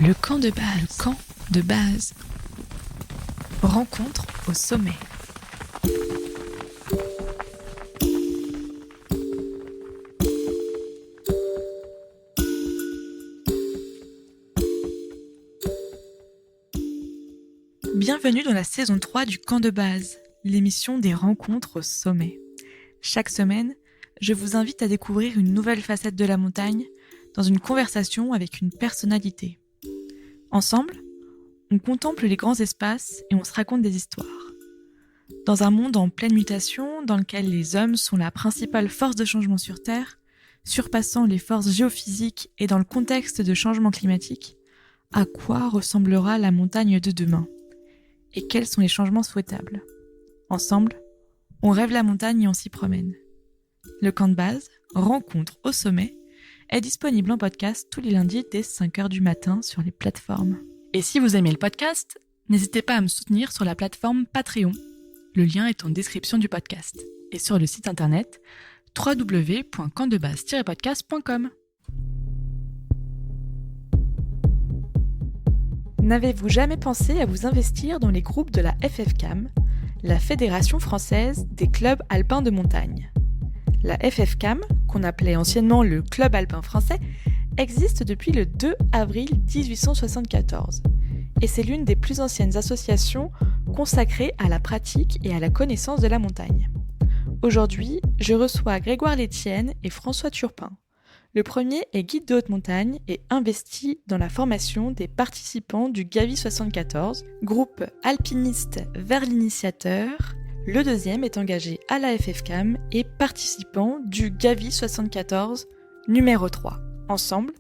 Le camp de base. Le camp de base. Rencontre au sommet. Bienvenue dans la saison 3 du camp de base, l'émission des rencontres au sommet. Chaque semaine, je vous invite à découvrir une nouvelle facette de la montagne dans une conversation avec une personnalité. Ensemble, on contemple les grands espaces et on se raconte des histoires. Dans un monde en pleine mutation, dans lequel les hommes sont la principale force de changement sur Terre, surpassant les forces géophysiques et dans le contexte de changement climatique, à quoi ressemblera la montagne de demain ? Et quels sont les changements souhaitables ? Ensemble, on rêve la montagne et on s'y promène. Le camp de base, rencontre au sommet, est disponible en podcast tous les lundis dès 5h du matin sur les plateformes. Et si vous aimez le podcast, n'hésitez pas à me soutenir sur la plateforme Patreon. Le lien est en description du podcast et sur le site internet www.campdebase-podcast.com. N'avez-vous jamais pensé à vous investir dans les groupes de la FFCAM, la Fédération française des clubs alpins de montagne ? La FFCAM, qu'on appelait anciennement le Club alpin français, existe depuis le 2 avril 1874 et c'est l'une des plus anciennes associations consacrées à la pratique et à la connaissance de la montagne. Aujourd'hui, je reçois Grégoire Létienne et François Turpin. Le premier est guide de haute montagne et investi dans la formation des participants du Gavi 74, groupe alpiniste vers l'initiateur. Le deuxième est engagé à la FFCAM et participant du Gavi 74 numéro 3. Ensemble,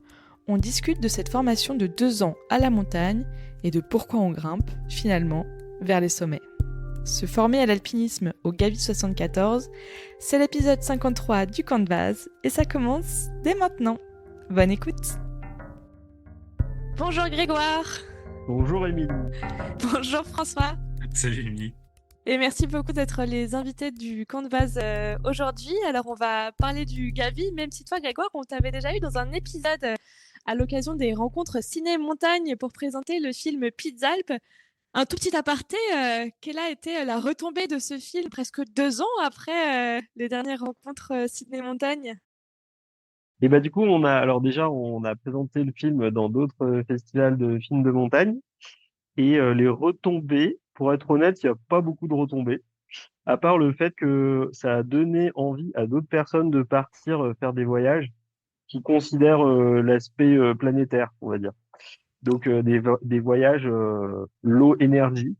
on discute de cette formation de 2 ans à la montagne et de pourquoi on grimpe, finalement, vers les sommets. Se former à l'alpinisme au Gavi 74, c'est l'épisode 53 du camp de base et ça commence dès maintenant. Bonne écoute. Bonjour Grégoire. Bonjour Émilie. Bonjour François. Salut Émilie. Et merci beaucoup d'être les invités du camp de base aujourd'hui. Alors on va parler du Gavi, même si toi Grégoire, on t'avait déjà eu dans un épisode à l'occasion des rencontres ciné-montagne pour présenter le film Pizzalpes. Un tout petit aparté, quelle a été la retombée de ce film presque 2 ans après les dernières rencontres ciné-montagne ? Et du coup, on a présenté le film dans d'autres festivals de films de montagne. Et les retombées, pour être honnête, il n'y a pas beaucoup de retombées, à part le fait que ça a donné envie à d'autres personnes de partir faire des voyages qui considèrent l'aspect planétaire, on va dire. Donc des voyages low énergie.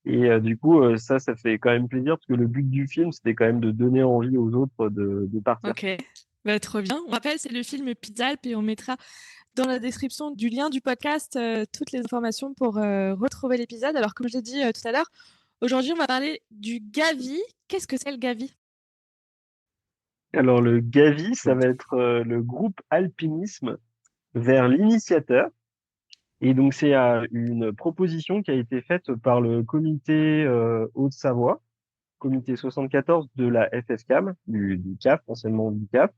Et du coup, ça fait quand même plaisir parce que le but du film, c'était quand même de donner envie aux autres de partir. Ok, trop bien. On rappelle, c'est le film Pizzalpes et on mettra dans la description du lien du podcast toutes les informations pour retrouver l'épisode. Alors, comme je l'ai dit tout à l'heure, aujourd'hui, on va parler du Gavi. Qu'est-ce que c'est le Gavi ? Alors le Gavi, ça va être le groupe alpinisme vers l'initiateur. Et donc c'est une proposition qui a été faite par le comité Haute-Savoie, comité 74 de la FFCAM, du CAF, anciennement du CAF,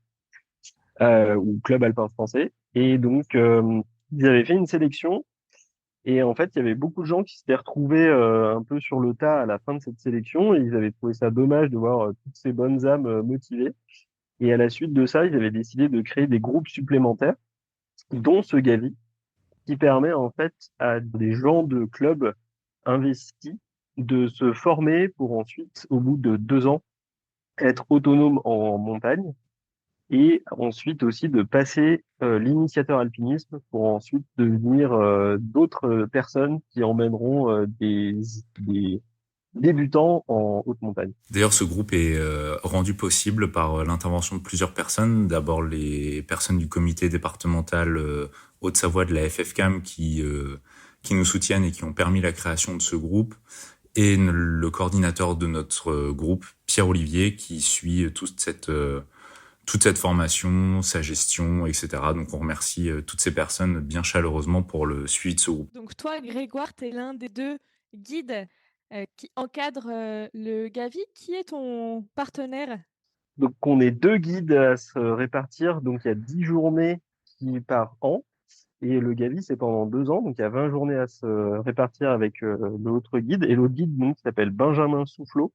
ou Club Alpin Français. Et donc ils avaient fait une sélection. Et en fait, il y avait beaucoup de gens qui s'étaient retrouvés un peu sur le tas à la fin de cette sélection. Et ils avaient trouvé ça dommage de voir toutes ces bonnes âmes motivées. Et à la suite de ça, ils avaient décidé de créer des groupes supplémentaires, dont ce Gavi, qui permet en fait à des gens de clubs investis de se former pour ensuite, au bout de 2 ans, être autonome en montagne et ensuite aussi de passer l'initiateur alpinisme pour ensuite devenir d'autres personnes qui emmèneront des débutants en haute montagne. D'ailleurs, ce groupe est rendu possible par l'intervention de plusieurs personnes. D'abord, les personnes du comité départemental Haute-Savoie de la FFCAM qui nous soutiennent et qui ont permis la création de ce groupe. Et le coordinateur de notre groupe, Pierre Olivier, qui suit toute cette formation, sa gestion, etc. Donc, on remercie toutes ces personnes bien chaleureusement pour le suivi de ce groupe. Donc toi, Grégoire, tu es l'un des 2 guides qui encadre le Gavi. Qui est ton partenaire ? Donc, on est 2 guides à se répartir. Donc, il y a 10 journées par an. Et le Gavi, c'est pendant 2 ans, donc il y a 20 journées à se répartir avec l'autre guide. Et l'autre guide, donc, s'appelle Benjamin Soufflot.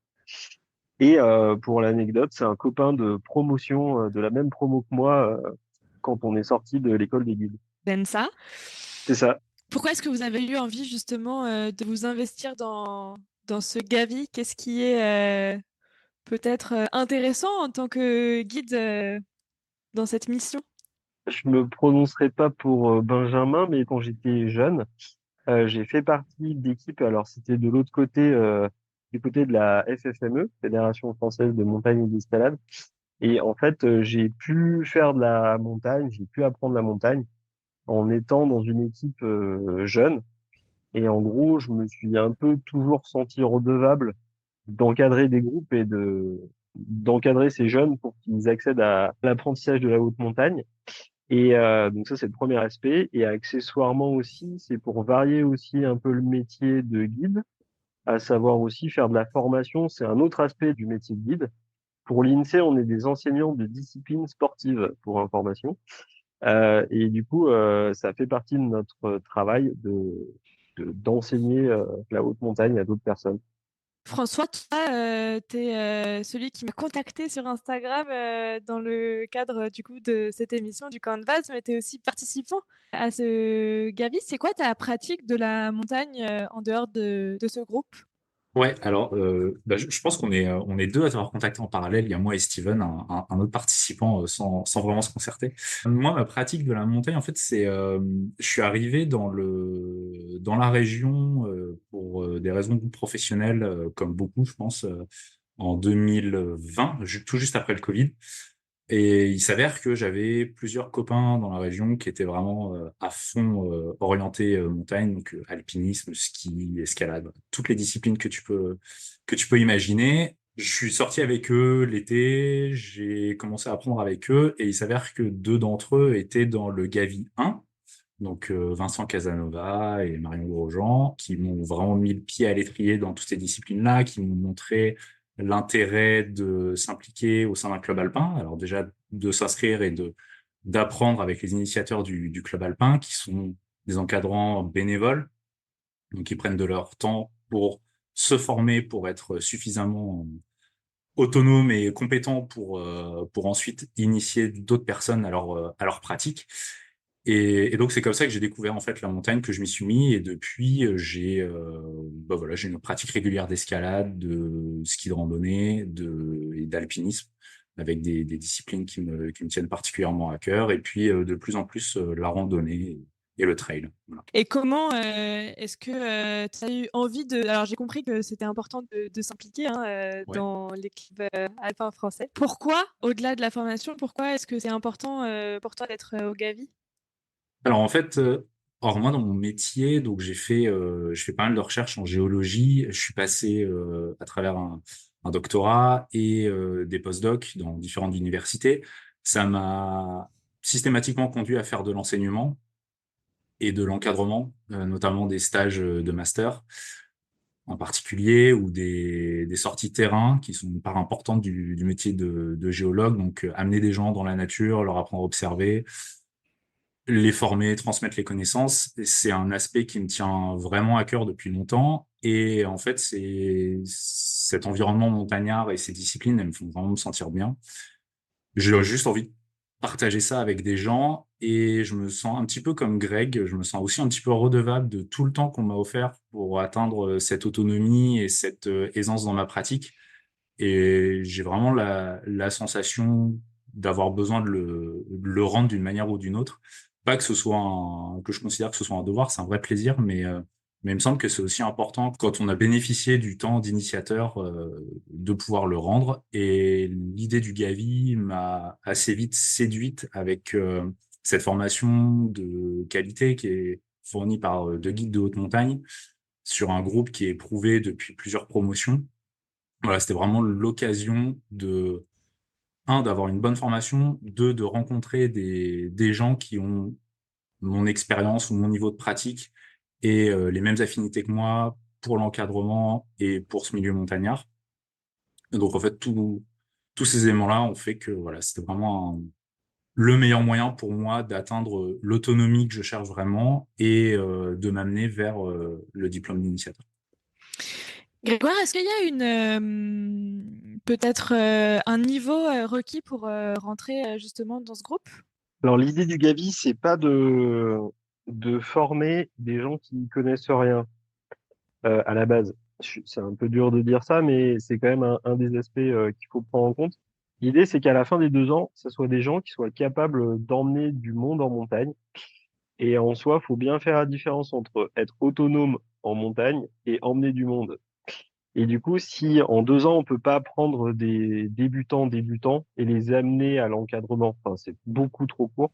Et pour l'anecdote, c'est un copain de promotion, de la même promo que moi, quand on est sorti de l'école des guides. J'aime ça. C'est ça. Pourquoi est-ce que vous avez eu envie justement de vous investir dans ce Gavi? Qu'est-ce qui est peut-être intéressant en tant que guide dans cette mission? Je me prononcerai pas pour Benjamin, mais quand j'étais jeune, j'ai fait partie d'équipe. Alors, c'était de l'autre côté, du côté de la FFME, Fédération française de montagne et d'escalade. Et en fait, j'ai pu faire de la montagne, j'ai pu apprendre la montagne en étant dans une équipe jeune. Et en gros, je me suis un peu toujours senti redevable d'encadrer des groupes et d'encadrer ces jeunes pour qu'ils accèdent à l'apprentissage de la haute montagne. Et donc ça, c'est le premier aspect. Et accessoirement aussi, c'est pour varier aussi un peu le métier de guide, à savoir aussi faire de la formation. C'est un autre aspect du métier de guide. Pour l'INSEE, on est des enseignants de disciplines sportives pour information. Et du coup, ça fait partie de notre travail d'enseigner la haute montagne à d'autres personnes. François, toi, tu es celui qui m'a contacté sur Instagram dans le cadre du coup de cette émission du Canvas, mais tu es aussi participant à ce Gavi. C'est quoi ta pratique de la montagne en dehors de ce groupe? Ouais, alors je pense on est deux à t'avoir contacté en parallèle. Il y a moi et Steven, un autre participant sans vraiment se concerter. Moi, ma pratique de la montagne, en fait, je suis arrivé dans la région pour des raisons professionnelles, comme beaucoup, je pense, en 2020, tout juste après le Covid. Et il s'avère que j'avais plusieurs copains dans la région qui étaient vraiment à fond orientés montagne, donc alpinisme, ski, escalade, toutes les disciplines que tu peux imaginer. Je suis sorti avec eux l'été, j'ai commencé à apprendre avec eux, et il s'avère que deux d'entre eux étaient dans le Gavi 1, donc Vincent Casanova et Marion Grosjean, qui m'ont vraiment mis le pied à l'étrier dans toutes ces disciplines-là, qui m'ont montré l'intérêt de s'impliquer au sein d'un club alpin. Alors déjà, de s'inscrire et d'apprendre avec les initiateurs du club alpin, qui sont des encadrants bénévoles, donc ils prennent de leur temps pour se former, pour être suffisamment autonomes et compétents pour ensuite initier d'autres personnes à leur pratique. Et donc c'est comme ça que j'ai découvert en fait la montagne, que je m'y suis mis, et depuis j'ai une pratique régulière d'escalade, de ski de randonnée, et d'alpinisme, avec des disciplines qui me tiennent particulièrement à cœur, et puis de plus en plus la randonnée et le trail. Voilà. Et comment est-ce que tu as eu envie de... Alors j'ai compris que c'était important de s'impliquer hein, Ouais. dans l'équipe alpin français. Pourquoi, au-delà de la formation, pourquoi est-ce que c'est important pour toi d'être au Gavi? Alors en fait, or moi dans mon métier, donc je fais pas mal de recherches en géologie. Je suis passé à travers un doctorat et des postdocs dans différentes universités. Ça m'a systématiquement conduit à faire de l'enseignement et de l'encadrement, notamment des stages de master en particulier, ou des sorties terrain qui sont une part importante du métier de géologue. Donc amener des gens dans la nature, leur apprendre à observer, les former, transmettre les connaissances, c'est un aspect qui me tient vraiment à cœur depuis longtemps. Et en fait, c'est cet environnement montagnard et ces disciplines, elles me font vraiment me sentir bien. J'ai juste envie de partager ça avec des gens, et je me sens un petit peu comme Greg, je me sens aussi un petit peu redevable de tout le temps qu'on m'a offert pour atteindre cette autonomie et cette aisance dans ma pratique. Et j'ai vraiment la sensation d'avoir besoin de le rendre d'une manière ou d'une autre. Pas que ce soit que je considère que ce soit un devoir, c'est un vrai plaisir, mais il me semble que c'est aussi important quand on a bénéficié du temps d'initiateur de pouvoir le rendre. Et l'idée du Gavi m'a assez vite séduite avec cette formation de qualité qui est fournie par deux guides de haute montagne sur un groupe qui est éprouvé depuis plusieurs promotions. Voilà, c'était vraiment l'occasion d'avoir une bonne formation, deux, de rencontrer des gens qui ont mon expérience ou mon niveau de pratique et les mêmes affinités que moi pour l'encadrement et pour ce milieu montagnard. Et donc, en fait, tous ces éléments-là ont fait que, voilà, c'était vraiment le meilleur moyen pour moi d'atteindre l'autonomie que je cherche vraiment et de m'amener vers le diplôme d'initiateur. Grégoire, est-ce qu'il y a peut-être un niveau requis pour rentrer justement dans ce groupe? Alors, l'idée du Gavi, c'est pas de former des gens qui ne connaissent rien à la base. C'est un peu dur de dire ça, mais c'est quand même un des aspects qu'il faut prendre en compte. L'idée, c'est qu'à la fin des 2 ans, ce soit des gens qui soient capables d'emmener du monde en montagne. Et en soi, faut bien faire la différence entre être autonome en montagne et emmener du monde. Et du coup, si en 2 ans, on peut pas prendre des débutants et les amener à l'encadrement, enfin, c'est beaucoup trop court.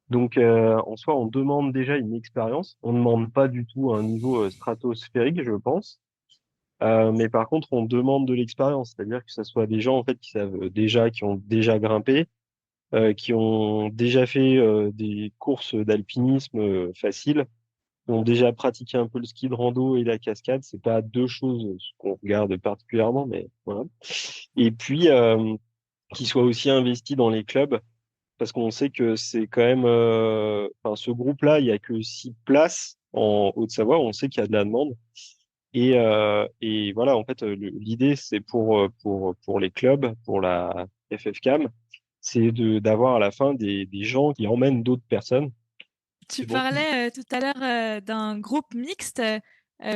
Donc, en soi, on demande déjà une expérience. On ne demande pas du tout un niveau stratosphérique, je pense. Mais par contre, on demande de l'expérience, c'est-à-dire que ce soit des gens en fait qui savent déjà, qui ont déjà grimpé, qui ont déjà fait des courses d'alpinisme faciles, qui ont déjà pratiqué un peu le ski de rando et la cascade. C'est pas deux choses qu'on regarde particulièrement, mais voilà. Et puis, qui soient aussi investis dans les clubs, parce qu'on sait que c'est quand même, enfin, ce groupe-là, il y a que 6 places en Haute-Savoie. On sait qu'il y a de la demande. Et voilà, en fait, l'idée, c'est pour les clubs, pour la FFCAM, c'est d'avoir à la fin des gens qui emmènent d'autres personnes. Tu Et donc, parlais tout à l'heure d'un groupe mixte.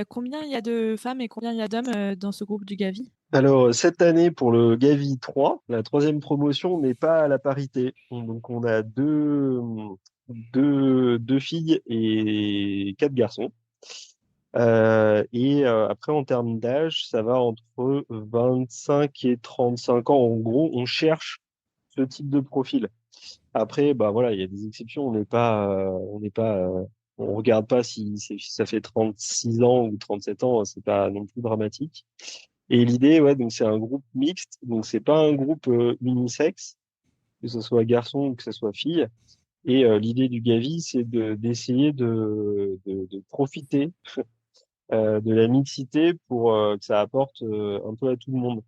Combien il y a de femmes et combien il y a d'hommes dans ce groupe du Gavi? alors, cette année, pour le Gavi 3, la troisième promotion, on n'est pas à la parité. Donc, on a deux filles et 4 garçons. Après, en termes d'âge, ça va entre 25 et 35 ans. En gros, on cherche ce type de profil. Après, bah voilà, il y a des exceptions. On regarde pas si ça fait 36 ans ou 37 ans. C'est pas non plus dramatique. Et l'idée, ouais, donc c'est un groupe mixte. Donc c'est pas un groupe unisexe, que ce soit garçon ou que ce soit fille. Et l'idée du Gavi, c'est d'essayer de profiter de la mixité pour que ça apporte un peu à tout le monde.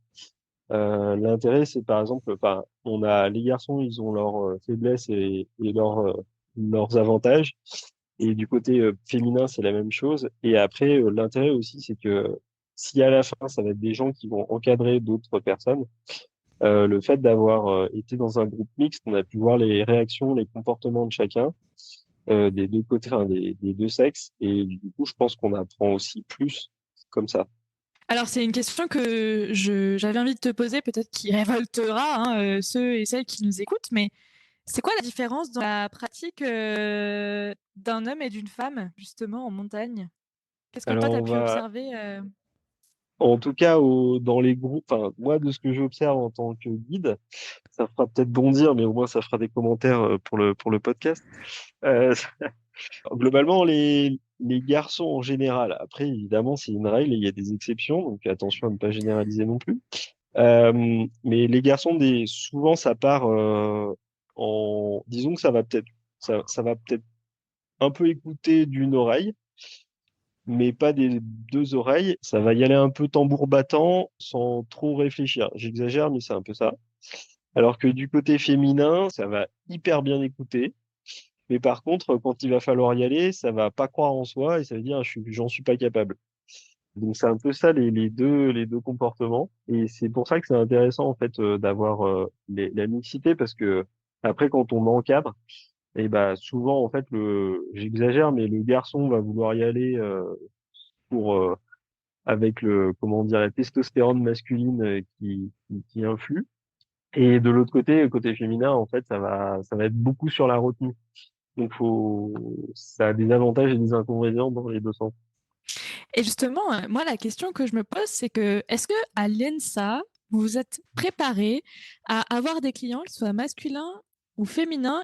L'intérêt, c'est par exemple, enfin, on a les garçons, ils ont leurs faiblesses et leurs avantages. Et du côté féminin, c'est la même chose. Et après, l'intérêt aussi, c'est que si à la fin, ça va être des gens qui vont encadrer d'autres personnes, le fait d'avoir été dans un groupe mixte, on a pu voir les réactions, les comportements de chacun, des deux côtés, enfin, des deux sexes. Et du coup, je pense qu'on apprend aussi plus comme ça. Alors, c'est une question que j'avais envie de te poser, peut-être qui révoltera ceux et celles qui nous écoutent, mais c'est quoi la différence dans la pratique d'un homme et d'une femme, justement, en montagne? Qu'est-ce que toi, Alors, tu as on pu va, observer en tout cas, dans les groupes, enfin, moi, de ce que j'observe en tant que guide, ça fera peut-être bondir, mais au moins, ça fera des commentaires pour le podcast. Euh, Globalement, les garçons en général, après, évidemment, c'est une règle et il y a des exceptions, donc attention à ne pas généraliser non plus. Mais les garçons, souvent, ça part disons que ça va peut-être un peu écouter d'une oreille, mais pas des deux oreilles. Ça va y aller un peu tambour battant, sans trop réfléchir. J'exagère, mais c'est un peu ça. Alors que du côté féminin, ça va hyper bien écouter. Mais par contre, quand il va falloir y aller, ça va pas croire en soi et ça veut dire, j'en suis pas capable. Donc c'est un peu ça les deux comportements. Et c'est pour ça que c'est intéressant en fait d'avoir la mixité parce que après quand on encadre, et bah souvent en fait j'exagère mais le garçon va vouloir y aller pour avec le comment dire la testostérone masculine qui influe. Et de l'autre côté, côté féminin, en fait, ça va être beaucoup sur la retenue. Donc ça a des avantages et des inconvénients dans les deux sens. Et justement, moi, la question que je me pose, c'est que est-ce que à l'ENSA, vous vous êtes préparé à avoir des clients, qu'ils soient masculins ou féminins?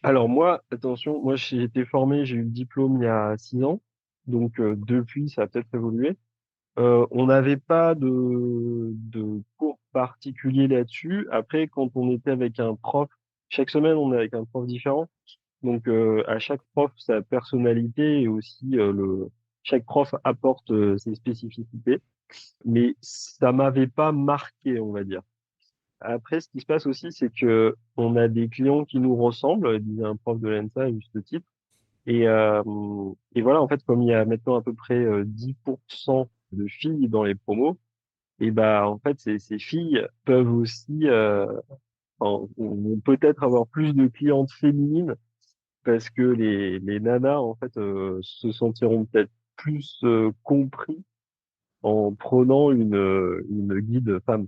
Alors moi, attention, moi j'ai été formé, j'ai eu le diplôme il y a 6 ans, donc depuis ça a peut-être évolué. On n'avait pas de cours particulier là-dessus. Après, quand on était avec un prof, chaque semaine on est avec un prof différent, donc à chaque prof sa personnalité et aussi chaque prof apporte ses spécificités, mais ça m'avait pas marqué, on va dire. Après, ce qui se passe aussi, c'est que on a des clients qui nous ressemblent, disait un prof de l'ENSA à juste titre. Et, euh, et voilà, en fait, comme il y a maintenant à peu près 10% de filles dans les promos, et bah en fait, ces filles peuvent aussi, enfin, vont peut-être avoir plus de clientes féminines parce que les nanas, en fait, se sentiront peut-être plus compris en prenant une guide femme.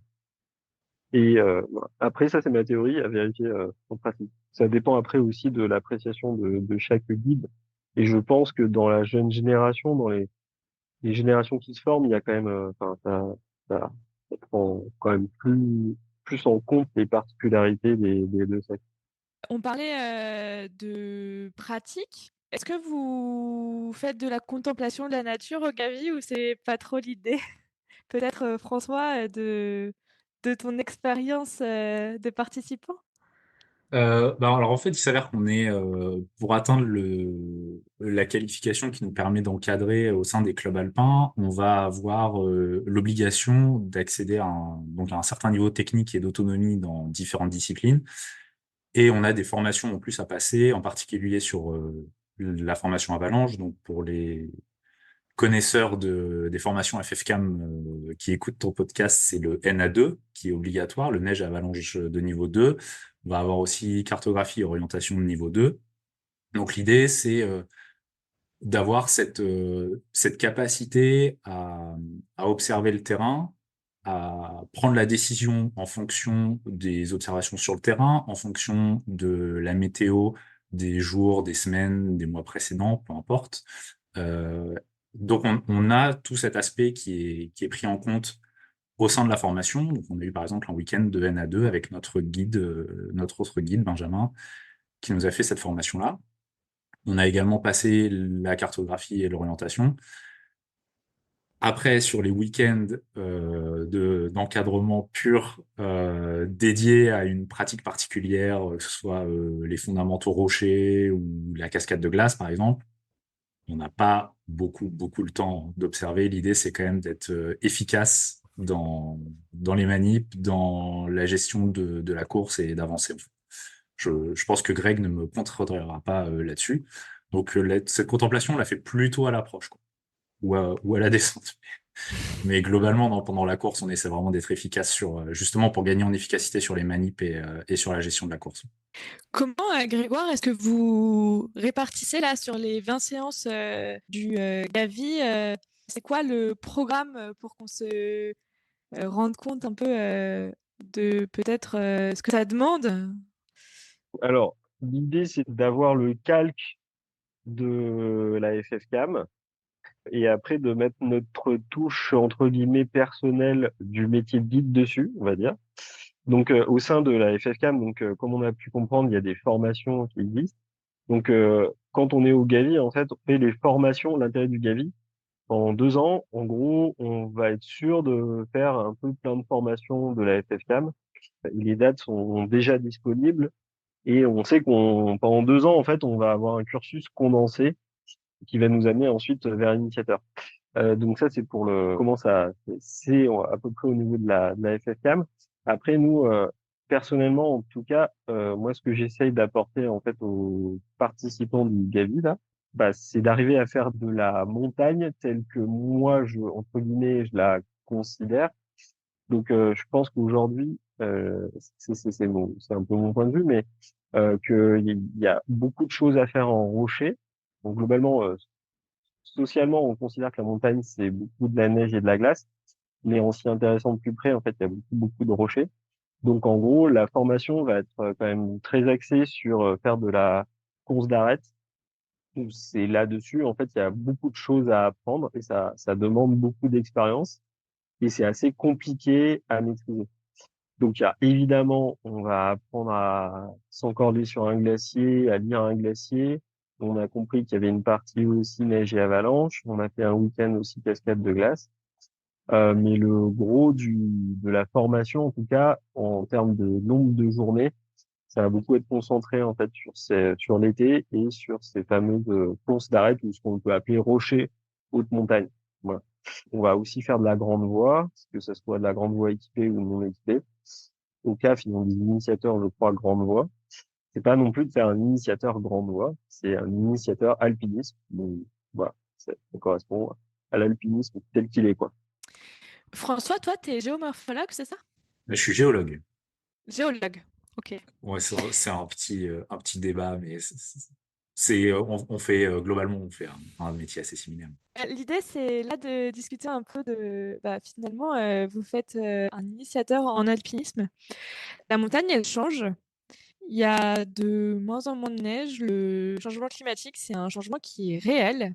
Voilà. Après, ça, c'est ma théorie à vérifier en pratique. Ça dépend après aussi de l'appréciation de chaque guide. Et je pense que dans la jeune génération, dans les générations qui se forment, il y a quand même, enfin, ça prend quand même plus en compte les particularités des deux sexes. On parlait de pratique. Est-ce que vous faites de la contemplation de la nature au Gavi ou c'est pas trop l'idée? Peut-être François, de ton expérience de participant? Alors en fait, il s'avère qu'on est pour atteindre la qualification qui nous permet d'encadrer au sein des clubs alpins, on va avoir l'obligation d'accéder donc à un certain niveau technique et d'autonomie dans différentes disciplines. Et on a des formations en plus à passer, en particulier sur la formation avalanche. Donc pour les connaisseurs des formations FFCAM qui écoutent ton podcast, c'est le NA2 qui est obligatoire, le neige avalanche de niveau 2. On va avoir aussi cartographie et orientation de niveau 2. Donc l'idée, c'est d'avoir cette capacité à observer le terrain, à prendre la décision en fonction des observations sur le terrain, en fonction de la météo des jours, des semaines, des mois précédents, peu importe. Euh, donc on a tout cet aspect qui est pris en compte au sein de la formation. Donc on a eu par exemple un week-end de NA2 avec notre guide, notre autre guide, Benjamin, qui nous a fait cette formation-là. On a également passé la cartographie et l'orientation. Après, sur les week-ends d'encadrement pur dédiés à une pratique particulière, que ce soit les fondamentaux rochers ou la cascade de glace, par exemple, on n'a pas beaucoup le temps d'observer. L'idée, c'est quand même d'être efficace dans les manips, dans la gestion de la course et d'avancer. Je pense que Greg ne me contredira pas là-dessus. Donc, cette contemplation, on l'a fait plutôt à l'approche, quoi, ou à la descente. Mais globalement, pendant la course, on essaie vraiment d'être efficace justement pour gagner en efficacité sur les manips et sur la gestion de la course. Comment, Grégoire, est-ce que vous répartissez là sur les 20 séances du Gavi? C'est quoi le programme pour qu'on se rende compte un peu de peut-être ce que ça demande? Alors, l'idée, c'est d'avoir le calque de la FFCAM et après de mettre notre touche, entre guillemets, personnelle du métier de guide dessus, on va dire. Donc, au sein de la FFCAM, donc, comme on a pu comprendre, il y a des formations qui existent. Donc, quand on est au Gavi, en fait, on fait les formations, l'intérêt du Gavi. En 2 ans, en gros, on va être sûr de faire un peu plein de formations de la FFCAM. Les dates sont déjà disponibles et on sait pendant 2 ans, en fait, on va avoir un cursus condensé qui va nous amener ensuite vers l'initiateur. Donc ça, c'est pour comment ça, c'est à peu près au niveau de la FFCAM. Après, nous, personnellement, en tout cas, moi, ce que j'essaye d'apporter, en fait, aux participants du Gavi, là, bah, c'est d'arriver à faire de la montagne telle que moi, entre guillemets, je la considère. Donc, je pense qu'aujourd'hui, c'est un peu mon point de vue, mais qu'il y a beaucoup de choses à faire en rocher. Donc, globalement, socialement, on considère que la montagne, c'est beaucoup de la neige et de la glace, mais en s'y intéressant de plus près, en fait, il y a beaucoup de rochers. Donc, en gros, la formation va être quand même très axée sur faire de la course d'arête. C'est là-dessus, en fait, il y a beaucoup de choses à apprendre et ça demande beaucoup d'expérience et c'est assez compliqué à maîtriser. Donc, il y a évidemment, on va apprendre à s'encorder sur un glacier, à lire un glacier. On a compris qu'il y avait une partie aussi neige et avalanche. On a fait un week-end aussi cascade de glace. Mais le gros de la formation, en tout cas, en termes de nombre de journées, ça va beaucoup être concentré en fait sur l'été et sur ces fameuses courses d'arête ou ce qu'on peut appeler rocher haute montagne. Voilà. On va aussi faire de la grande voie, que ce soit de la grande voie équipée ou non équipée. au CAF, ils ont des initiateurs, je crois, grande voie. C'est pas non plus de faire un initiateur grande voie, c'est un initiateur alpinisme. Donc, voilà, ça correspond à l'alpinisme tel qu'il est, quoi. François, toi, t'es géomorphologue, c'est ça? Je suis géologue. Géologue. Ok. Ouais, c'est un petit débat, mais on fait, globalement, on fait un métier assez similaire. L'idée, c'est là de discuter un peu de, bah, finalement, vous faites un initiateur en alpinisme. La montagne, elle change. Il y a de moins en moins de neige. Le changement climatique, c'est un changement qui est réel.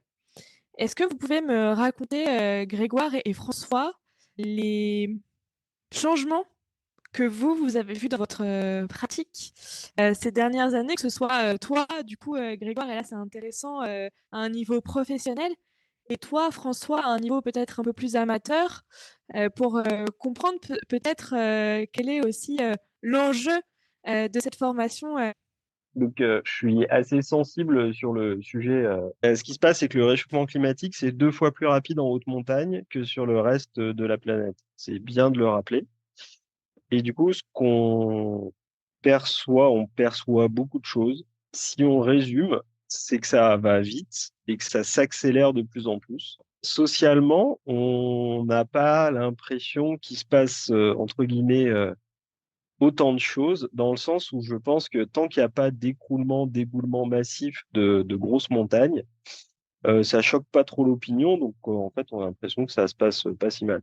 Est-ce que vous pouvez me raconter, Grégoire et François, les changements que vous avez vus dans votre pratique ces dernières années, que ce soit toi, du coup, Grégoire, et là c'est intéressant, à un niveau professionnel, et toi, François, à un niveau peut-être un peu plus amateur, pour comprendre peut-être quel est aussi l'enjeu de cette formation. Donc, je suis assez sensible sur le sujet. Ce qui se passe, c'est que le réchauffement climatique, c'est 2 fois plus rapide en haute montagne que sur le reste de la planète. C'est bien de le rappeler. Et du coup, ce qu'on perçoit, on perçoit beaucoup de choses. Si on résume, c'est que ça va vite et que ça s'accélère de plus en plus. Socialement, on n'a pas l'impression qu'il se passe, entre guillemets, autant de choses, dans le sens où je pense que tant qu'il n'y a pas d'écroulement, d'éboulement massif de grosses montagnes, ça choque pas trop l'opinion. Donc, en fait, on a l'impression que ça se passe pas si mal.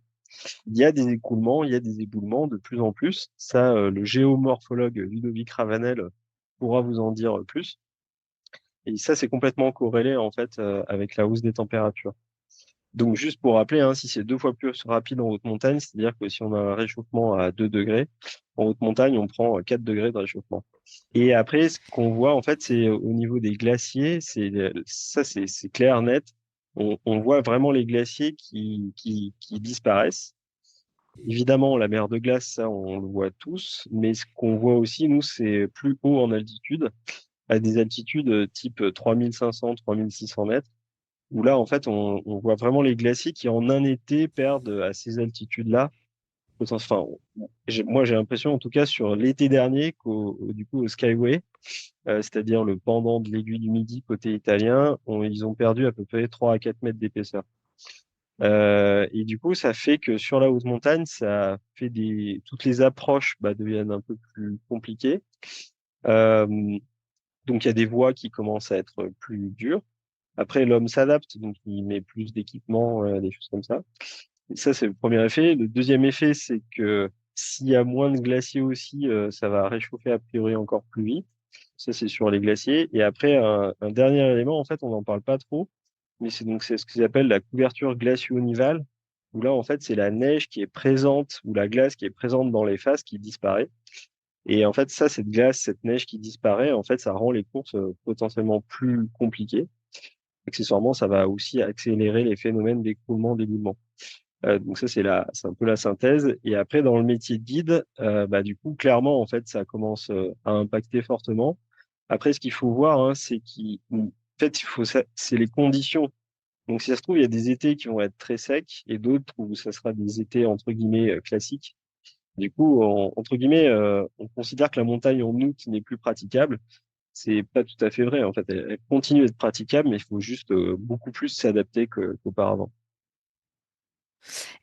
Il y a des écroulements, il y a des éboulements de plus en plus. Ça, le géomorphologue Ludovic Ravanel pourra vous en dire plus. Et ça, c'est complètement corrélé en fait avec la hausse des températures. Donc, juste pour rappeler, hein, si c'est 2 fois plus rapide en haute montagne, c'est-à-dire que si on a un réchauffement à 2 degrés, en haute montagne, on prend 4 degrés de réchauffement. Et après, ce qu'on voit, en fait, c'est au niveau des glaciers, c'est clair, net. On voit vraiment les glaciers qui disparaissent. Évidemment, la mer de glace, ça, on le voit tous, mais ce qu'on voit aussi, nous, c'est plus haut en altitude, à des altitudes type 3500, 3600 mètres, où là, en fait, on voit vraiment les glaciers qui, en un été, perdent à ces altitudes-là. Enfin, moi, j'ai l'impression, en tout cas, sur l'été dernier, du coup, au Skyway, c'est-à-dire le pendant de l'aiguille du Midi côté italien, ils ont perdu à peu près 3 à 4 mètres d'épaisseur. Et du coup, ça fait que sur la haute montagne, ça fait toutes les approches deviennent un peu plus compliquées. Euh, donc, il y a des voies qui commencent à être plus dures. Après, l'homme s'adapte, donc il met plus d'équipement, des choses comme ça. Et ça, c'est le premier effet. Le deuxième effet, c'est que s'il y a moins de glaciers aussi, ça va réchauffer a priori encore plus vite. Ça, c'est sur les glaciers. Et après, un dernier élément, en fait, on n'en parle pas trop, mais c'est ce qu'ils appellent la couverture glacio-nivale, où là, en fait, c'est la neige qui est présente, ou la glace qui est présente dans les faces qui disparaît. Et en fait, ça, cette glace, cette neige qui disparaît, en fait, ça rend les courses potentiellement plus compliquées. Accessoirement, ça va aussi accélérer les phénomènes d'écroulement, d'éboulement. Donc ça, c'est un peu la synthèse. Et après, dans le métier de guide, du coup, clairement, en fait, ça commence à impacter fortement. Après, ce qu'il faut voir, hein, en fait, c'est les conditions. Donc, si ça se trouve, il y a des étés qui vont être très secs et d'autres où ça sera des étés, entre guillemets, classiques. Du coup, entre guillemets, on considère que la montagne en août n'est plus praticable. C'est pas tout à fait vrai. En fait, elle continue d'être praticable, mais il faut juste beaucoup plus s'adapter qu'auparavant.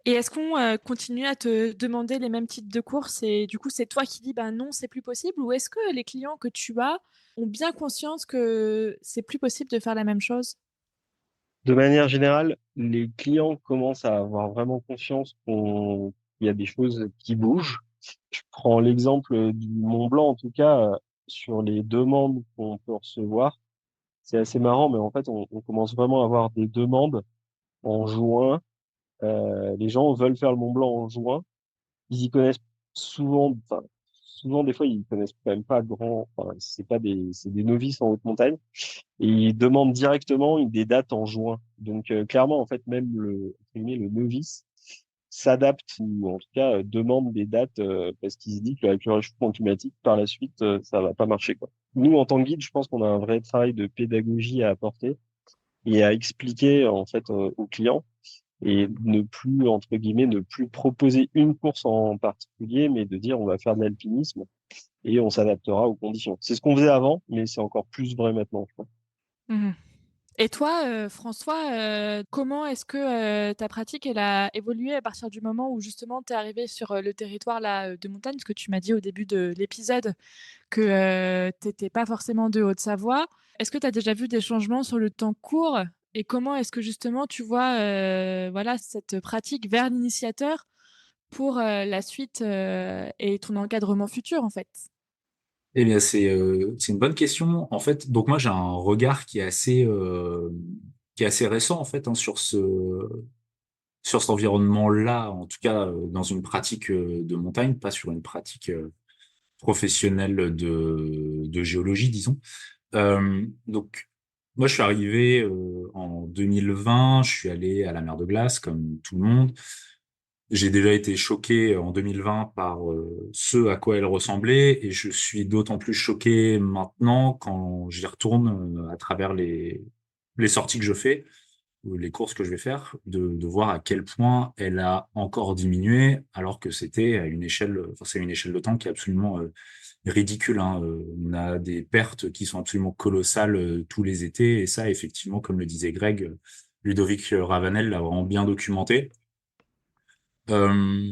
Et est-ce qu'on continue à te demander les mêmes types de courses, et du coup, c'est toi qui dis, bah non, c'est plus possible, ou est-ce que les clients que tu as ont bien conscience que c'est plus possible de faire la même chose? De manière générale, les clients commencent à avoir vraiment conscience qu'il y a des choses qui bougent. Je prends l'exemple du Mont Blanc, en tout cas, sur les demandes qu'on peut recevoir. C'est assez marrant, mais en fait, on commence vraiment à avoir des demandes en juin. Les gens veulent faire le Mont Blanc en juin. Ils y connaissent souvent, des fois, ils connaissent quand même pas enfin, c'est des novices en haute montagne. Et ils demandent directement des dates en juin. Donc, clairement, en fait, même entre guillemets, le novice s'adapte ou en tout cas demande des dates parce qu'il se dit qu'avec le réchauffement climatique, par la suite, ça va pas marcher, quoi. Nous, en tant que guide, je pense qu'on a un vrai travail de pédagogie à apporter et à expliquer en fait aux clients. et ne plus, entre guillemets, ne plus proposer une course en particulier, mais de dire on va faire de l'alpinisme et on s'adaptera aux conditions. C'est ce qu'on faisait avant, mais c'est encore plus vrai maintenant, je crois. Mmh. Et toi, François, comment est-ce que, ta pratique, elle a évolué à partir du moment où justement tu es arrivé sur, le territoire là, de montagne? Parce que tu m'as dit au début de l'épisode que, tu étais pas forcément de Haute-Savoie. Est-ce que tu as déjà vu des changements sur le temps court? Et comment est-ce que justement tu vois, voilà, cette pratique vers l'initiateur pour, la suite, et ton encadrement futur, en fait? Eh bien, c'est une bonne question. En fait, donc moi, j'ai un regard qui est assez récent, en fait, hein, sur cet environnement-là, en tout cas, dans une pratique de montagne, pas sur une pratique professionnelle de géologie, disons. Donc, moi, je suis arrivé en 2020, je suis allé à la mer de glace, comme tout le monde. J'ai déjà été choqué en 2020 par ce à quoi elle ressemblait, et je suis d'autant plus choqué maintenant quand j'y retourne à travers les sorties que je fais, ou les courses que je vais faire, de voir à quel point elle a encore diminué, alors que c'était à une échelle, enfin, c'est une échelle de temps qui est absolument ridicule, hein. On a des pertes qui sont absolument colossales tous les étés, et ça, effectivement, comme le disait Greg, Ludovic Ravanel l'a vraiment bien documenté. Euh,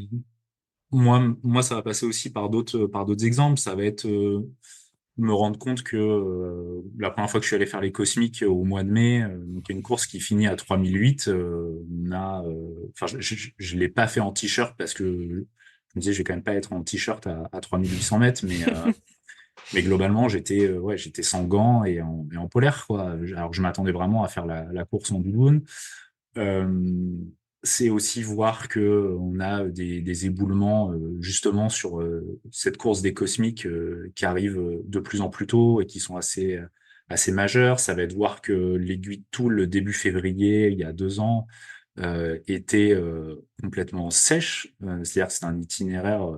moi, ça va passer aussi par d'autres exemples. Ça va être me rendre compte que la première fois que je suis allé faire les Cosmiques au mois de mai, donc il y a une course qui finit à 3008, enfin, je l'ai pas fait en t-shirt parce que je me disais, je vais quand même pas être en t-shirt à 3800 mètres, mais globalement, j'étais sans gants et en polaire, quoi. Alors, je m'attendais vraiment à faire la course en doudoune. Euh, c'est aussi voir que on a des éboulements justement sur cette course des cosmiques qui arrivent de plus en plus tôt et qui sont assez majeurs. Ça va être voir que l'aiguille de Toul début février, il y a 2 ans, était complètement sèche. C'est-à-dire que c'est un itinéraire,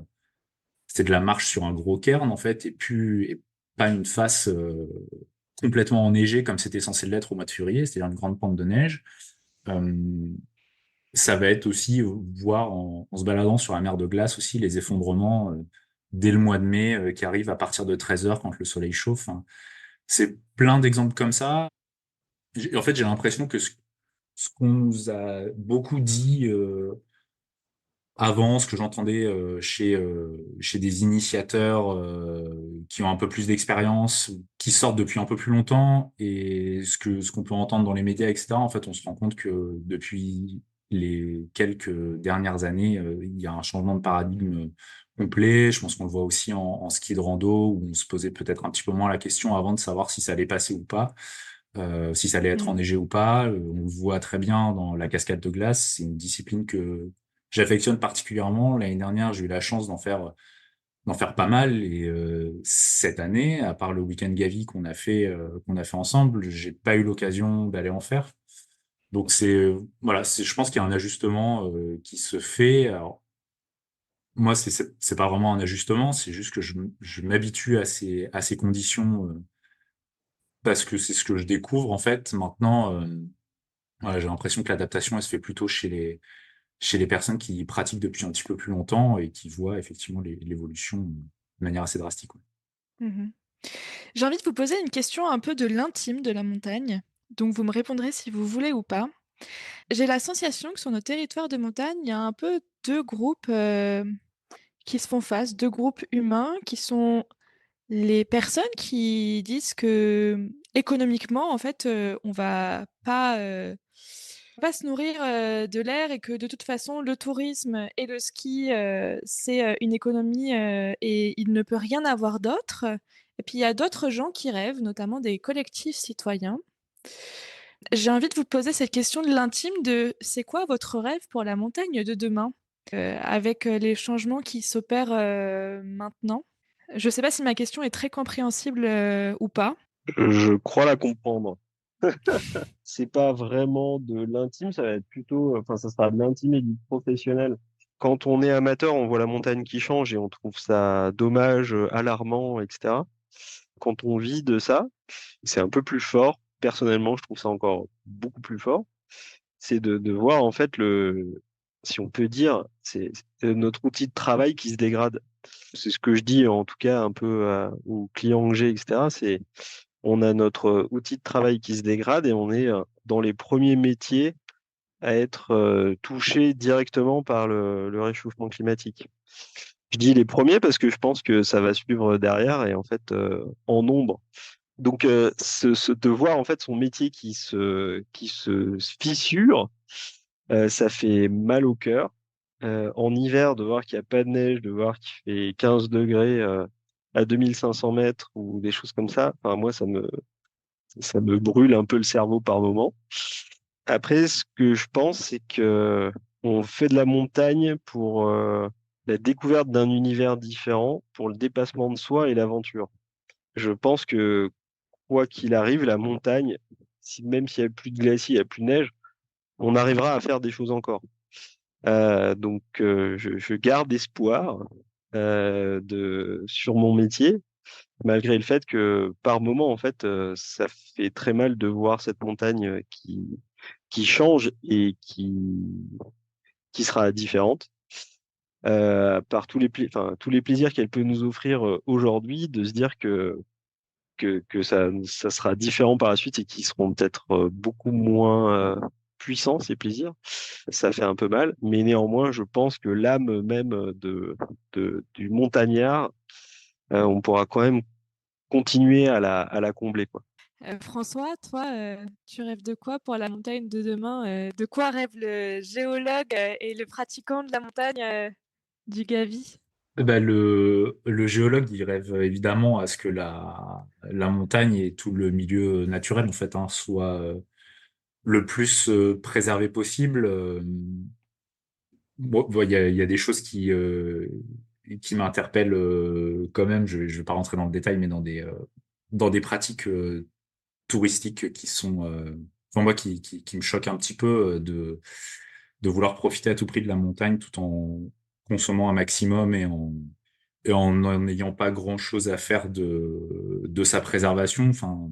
c'était de la marche sur un gros cairn en fait, et pas une face complètement enneigée comme c'était censé l'être au mois de février, c'est-à-dire une grande pente de neige. Euh, Ça va être aussi voir en se baladant sur la mer de glace aussi les effondrements dès le mois de mai qui arrivent à partir de 13h quand le soleil chauffe, hein. C'est plein d'exemples comme ça. En fait, j'ai l'impression que ce qu'on nous a beaucoup dit avant, ce que j'entendais chez des initiateurs qui ont un peu plus d'expérience, qui sortent depuis un peu plus longtemps, et ce qu'on peut entendre dans les médias, etc. En fait, on se rend compte que depuis les quelques dernières années, il y a un changement de paradigme complet. Je pense qu'on le voit aussi en ski de rando, où on se posait peut-être un petit peu moins la question avant de savoir si ça allait passer ou pas, si ça allait être Mmh. enneigé ou pas. On le voit très bien dans la cascade de glace. C'est une discipline que j'affectionne particulièrement. L'année dernière, j'ai eu la chance d'en faire pas mal. Et cette année, à part le week-end Gavi qu'on a fait ensemble, j'ai pas eu l'occasion d'aller en faire. Donc voilà, je pense qu'il y a un ajustement qui se fait. Alors moi, c'est pas vraiment un ajustement, c'est juste que je m'habitue à ces conditions parce que c'est ce que je découvre en fait. Maintenant, voilà, j'ai l'impression que l'adaptation, elle se fait plutôt chez les personnes qui pratiquent depuis un petit peu plus longtemps et qui voient effectivement l'évolution de manière assez drastique, ouais. Mmh. J'ai envie de vous poser une question un peu de l'intime de la montagne, donc vous me répondrez si vous voulez ou pas. J'ai la sensation que sur nos territoires de montagne, il y a un peu 2 groupes, qui se font face, 2 groupes humains qui sont les personnes qui disent que, économiquement, en fait, on va pas se nourrir, de l'air et que de toute façon le tourisme et le ski, c'est, une économie, et il ne peut rien avoir d'autre. Et puis il y a d'autres gens qui rêvent, notamment des collectifs citoyens. J'ai envie de vous poser cette question de l'intime de: c'est quoi votre rêve pour la montagne de demain? Avec, les changements qui s'opèrent, maintenant. Je ne sais pas si ma question est très compréhensible, ou pas? Je crois la comprendre. C'est pas vraiment de l'intime, ça va être plutôt, enfin, ça sera de l'intime et du professionnel. Quand on est amateur, on voit la montagne qui change et on trouve ça dommage, alarmant, etc. Quand on vit de ça, c'est un peu plus fort. Personnellement, je trouve ça encore beaucoup plus fort. c'est de voir en fait si on peut dire, c'est notre outil de travail qui se dégrade. C'est ce que je dis en tout cas un peu aux clients que j'ai, etc. C'est on a notre outil de travail qui se dégrade et on est dans les premiers métiers à être touchés directement par le réchauffement climatique. Je dis les premiers parce que je pense que ça va suivre derrière et en fait en nombre. Donc de voir en fait son métier qui se fissure, ça fait mal au cœur. En hiver, de voir qu'il n'y a pas de neige, de voir qu'il fait 15 degrés à 2500 mètres ou des choses comme ça, enfin, moi, ça me brûle un peu le cerveau par moment. Après, ce que je pense, c'est que on fait de la montagne pour la découverte d'un univers différent, pour le dépassement de soi et l'aventure. Je pense que quoi qu'il arrive, la montagne, même s'il n'y a plus de glaciers, il n'y a plus de neige, on arrivera à faire des choses encore. Donc, je garde espoir sur mon métier, malgré le fait que par moment, en fait, ça fait très mal de voir cette montagne qui change et qui sera différente. Par tous les plaisirs qu'elle peut nous offrir aujourd'hui, de se dire que ça sera différent par la suite et qui seront peut-être beaucoup moins puissants, ces plaisirs. Ça fait un peu mal, mais néanmoins, je pense que l'âme même du montagnard, on pourra quand même continuer à la combler, quoi. François, toi, tu rêves de quoi pour la montagne de demain? De quoi rêve le géologue et le pratiquant de la montagne du Gavi? Ben, le géologue, il rêve évidemment à ce que la montagne et tout le milieu naturel, en fait, hein, soit le plus préservé possible. Bon, il y a des choses qui m'interpellent quand même. Je vais pas rentrer dans le détail, mais dans des pratiques touristiques qui sont, enfin, moi, qui me choquent un petit peu de vouloir profiter à tout prix de la montagne tout en consommant un maximum et en n'ayant pas grand-chose à faire de sa préservation. Enfin,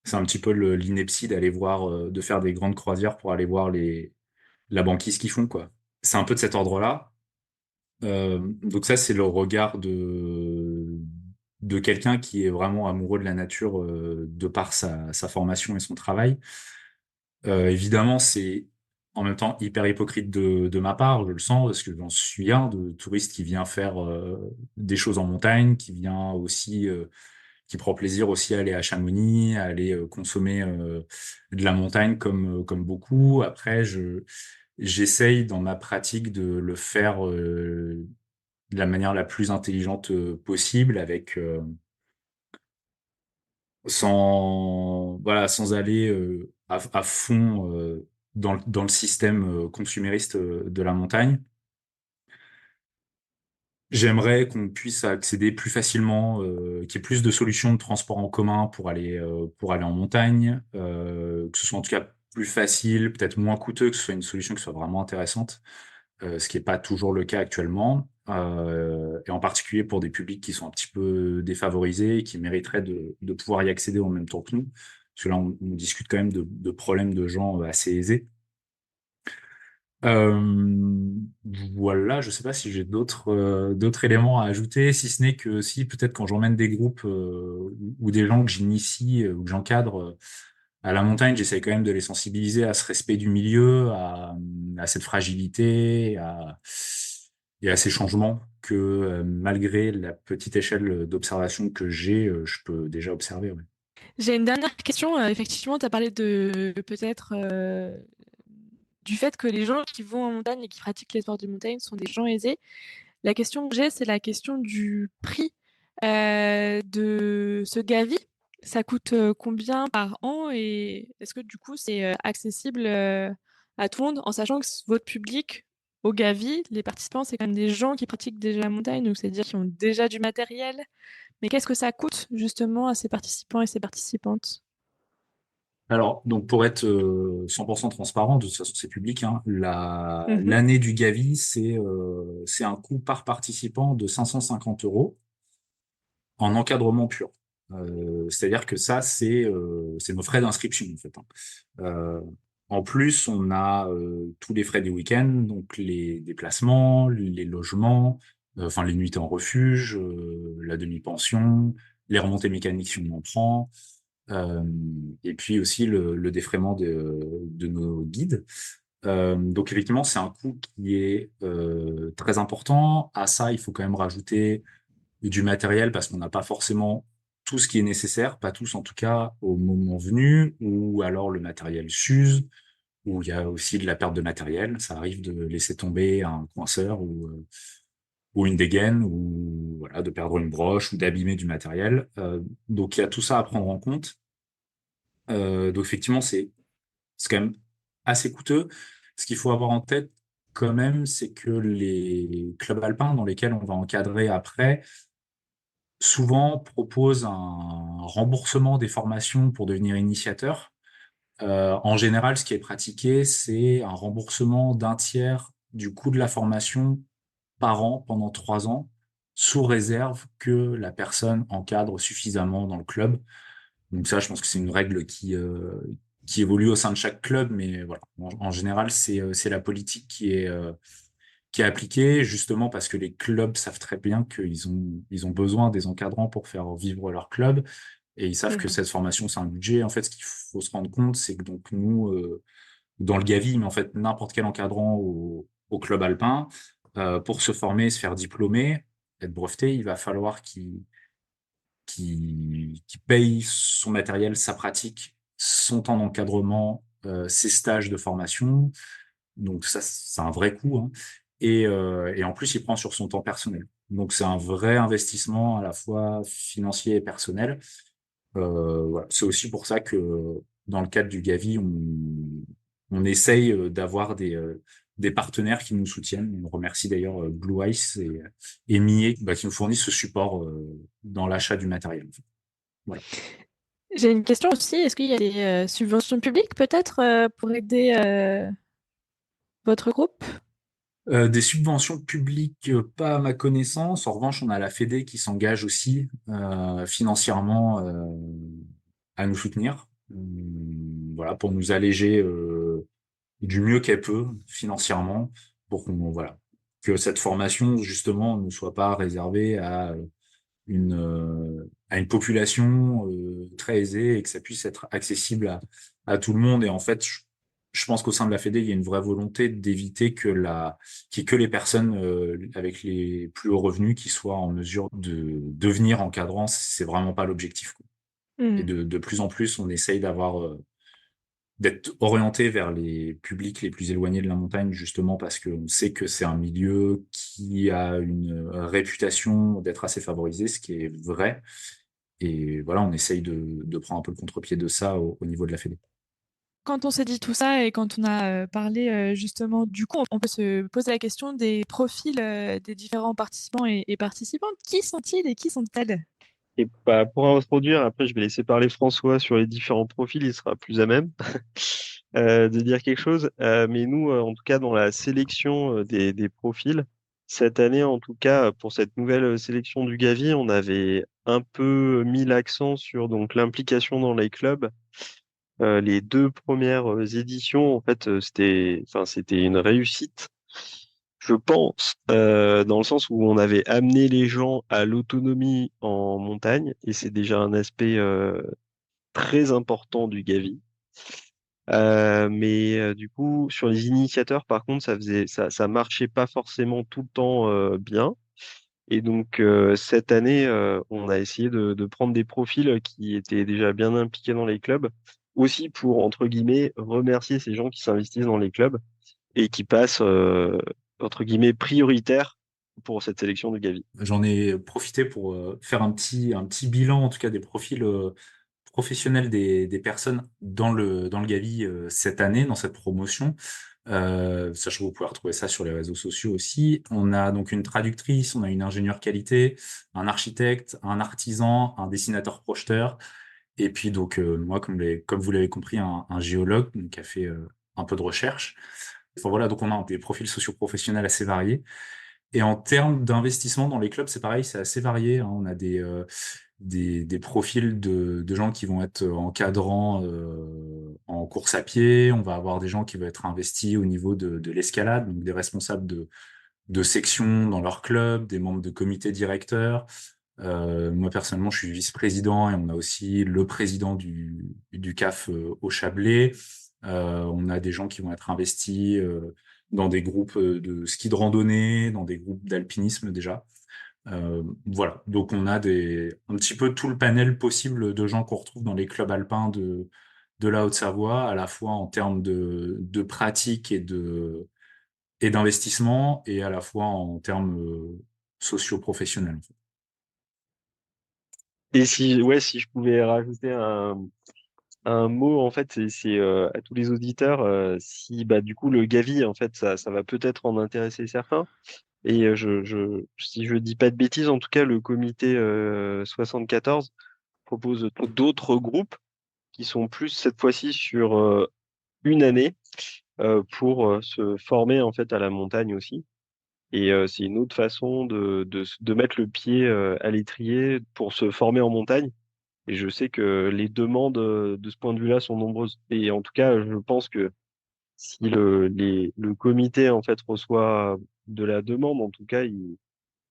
c'est un petit peu l'ineptie d'aller voir, de faire des grandes croisières pour aller voir la banquise qu'ils font, quoi. C'est un peu de cet ordre-là. Donc ça, c'est le regard de quelqu'un qui est vraiment amoureux de la nature, de par sa formation et son travail. Évidemment, c'est en même temps hyper hypocrite de ma part, je le sens, parce que j'en suis un de touriste qui vient faire des choses en montagne, qui vient aussi, qui prend plaisir aussi à aller à Chamonix, à aller consommer de la montagne comme beaucoup. Après, j'essaye dans ma pratique de le faire de la manière la plus intelligente possible, avec sans aller à fond dans le système consumériste de la montagne. J'aimerais qu'on puisse accéder plus facilement, qu'il y ait plus de solutions de transport en commun pour aller en montagne, que ce soit en tout cas plus facile, peut-être moins coûteux, que ce soit une solution qui soit vraiment intéressante, ce qui n'est pas toujours le cas actuellement, et en particulier pour des publics qui sont un petit peu défavorisés et qui mériteraient de pouvoir y accéder en même temps que nous, parce que là on discute quand même de problèmes de gens assez aisés. Voilà, je sais pas si j'ai d'autres éléments à ajouter, si ce n'est que si peut-être quand j'emmène des groupes ou des gens que j'initie ou que j'encadre à la montagne, j'essaie quand même de les sensibiliser à ce respect du milieu, à cette fragilité, et à ces changements que malgré la petite échelle d'observation que j'ai, je peux déjà observer. Ouais. J'ai une dernière question. Effectivement, tu as parlé de peut-être du fait que les gens qui vont en montagne et qui pratiquent les sports de montagne sont des gens aisés. La question que j'ai, c'est la question du prix de ce Gavi. Ça coûte combien par an et est-ce que du coup c'est accessible à tout le monde en sachant que votre public au Gavi, les participants, c'est quand même des gens qui pratiquent déjà la montagne, donc c'est-à-dire qui ont déjà du matériel. Mais qu'est-ce que ça coûte justement à ces participants et ces participantes? Alors, donc pour être 100% transparent, de toute façon c'est public, hein, Mhm. l'année du Gavi, c'est un coût par participant de 550 € en encadrement pur. C'est-à-dire que ça, c'est nos frais d'inscription, en fait, hein. En plus, on a tous les frais des week-ends, donc les déplacements, les logements, enfin les nuitées en refuge, la demi-pension, les remontées mécaniques si on en prend, euh, et puis aussi le défraiement de nos guides. Donc effectivement, c'est un coût qui est très important. À ça, il faut quand même rajouter du matériel parce qu'on n'a pas forcément tout ce qui est nécessaire, pas tous en tout cas au moment venu, ou alors le matériel s'use, ou il y a aussi de la perte de matériel. Ça arrive de laisser tomber un coinceur ou une dégaine, ou voilà, de perdre une broche ou d'abîmer du matériel. Donc il y a tout ça à prendre en compte. Donc effectivement, c'est quand même assez coûteux. Ce qu'il faut avoir en tête quand même, c'est que les clubs alpins dans lesquels on va encadrer après, souvent proposent un remboursement des formations pour devenir initiateur. En général, ce qui est pratiqué, c'est un remboursement d'un tiers du coût de la formation par an pendant 3 ans, sous réserve que la personne encadre suffisamment dans le club. Donc ça, je pense que c'est une règle qui évolue au sein de chaque club, mais voilà. En général, c'est la politique qui est appliquée, justement parce que les clubs savent très bien qu'ils ont besoin des encadrants pour faire vivre leur club, et ils savent que Mhm. cette formation, c'est un budget. En fait, ce qu'il faut se rendre compte, c'est que donc nous, dans le Gavi, mais en fait n'importe quel encadrant au club alpin, pour se former, se faire diplômer, être breveté, il va falloir qu'il paye son matériel, sa pratique, son temps d'encadrement, ses stages de formation. Donc ça, c'est un vrai coût, hein. Et en plus, il prend sur son temps personnel. Donc c'est un vrai investissement à la fois financier et personnel. Voilà. C'est aussi pour ça que dans le cadre du Gavi, on essaye d'avoir des partenaires qui nous soutiennent. On remercie d'ailleurs Blue Ice et Millet, qui nous fournissent ce support dans l'achat du matériel. Voilà. J'ai une question aussi. Est-ce qu'il y a des subventions publiques peut-être pour aider votre groupe? Des subventions publiques, pas à ma connaissance. En revanche, on a la Fédé qui s'engage aussi financièrement à nous soutenir, voilà, pour nous alléger du mieux qu'elle peut financièrement, pour qu'on voilà que cette formation justement ne soit pas réservée à une population très aisée, et que ça puisse être accessible à tout le monde. Et en fait, je pense qu'au sein de la Fédé, il y a une vraie volonté d'éviter qu'il y ait que les personnes avec les plus hauts revenus qui soient en mesure de devenir encadrants. C'est vraiment pas l'objectif, quoi. Et Mhm. de plus en plus, on essaye d'être orienté vers les publics les plus éloignés de la montagne, justement parce qu'on sait que c'est un milieu qui a une réputation d'être assez favorisé, ce qui est vrai. Et voilà, on essaye de prendre un peu le contre-pied de ça au niveau de la Fédé. Quand on s'est dit tout ça et quand on a parlé justement, du coup, on peut se poser la question des profils des différents participants et participantes. Qui sont-ils et qui sont-elles? Et bah, pour introduire, après, je vais laisser parler François sur les différents profils, il sera plus à même de dire quelque chose. Mais nous, en tout cas, dans la sélection des profils, cette année, en tout cas, pour cette nouvelle sélection du Gavi, on avait un peu mis l'accent sur donc l'implication dans les clubs. Les deux premières éditions, en fait, c'était une réussite, je pense, dans le sens où on avait amené les gens à l'autonomie en montagne, et c'est déjà un aspect très important du Gavi. Mais du coup, sur les initiateurs, par contre, ça marchait pas forcément tout le temps bien. Et donc cette année, on a essayé de prendre des profils qui étaient déjà bien impliqués dans les clubs, aussi pour entre guillemets remercier ces gens qui s'investissent dans les clubs et qui passent entre guillemets prioritaires pour cette sélection de Gavi. J'en ai profité pour faire un petit bilan, en tout cas des profils professionnels des personnes dans le Gavi cette année, dans cette promotion. Sachant que vous pouvez retrouver ça sur les réseaux sociaux aussi. On a donc une traductrice, on a une ingénieure qualité, un architecte, un artisan, un dessinateur projeteur, et puis donc moi, comme vous l'avez compris, un géologue donc, qui a fait un peu de recherche. Enfin voilà, donc on a des profils socio-professionnels assez variés. Et en termes d'investissement dans les clubs, c'est pareil, c'est assez varié, hein. On a des profils de gens qui vont être encadrants en course à pied, on va avoir des gens qui vont être investis au niveau de l'escalade, donc des responsables de section dans leur club, des membres de comité directeur. Moi, personnellement, je suis vice-président et on a aussi le président du CAF au Chablais. On a des gens qui vont être investis dans des groupes de ski de randonnée, dans des groupes d'alpinisme déjà. Voilà, donc on a un petit peu tout le panel possible de gens qu'on retrouve dans les clubs alpins de la Haute-Savoie, à la fois en termes de pratique et d'investissement, et à la fois en termes socio-professionnels, en fait. Et si je pouvais rajouter un mot, en fait, c'est à tous les auditeurs, si bah du coup le Gavi, en fait, ça va peut-être en intéresser certains. Et si je dis pas de bêtises, en tout cas, le comité 74 propose d'autres groupes qui sont plus cette fois-ci sur une année pour se former en fait à la montagne aussi. Et c'est une autre façon de mettre le pied à l'étrier pour se former en montagne. Et je sais que les demandes de ce point de vue-là sont nombreuses. Et en tout cas, je pense que si le comité en fait reçoit de la demande, en tout cas,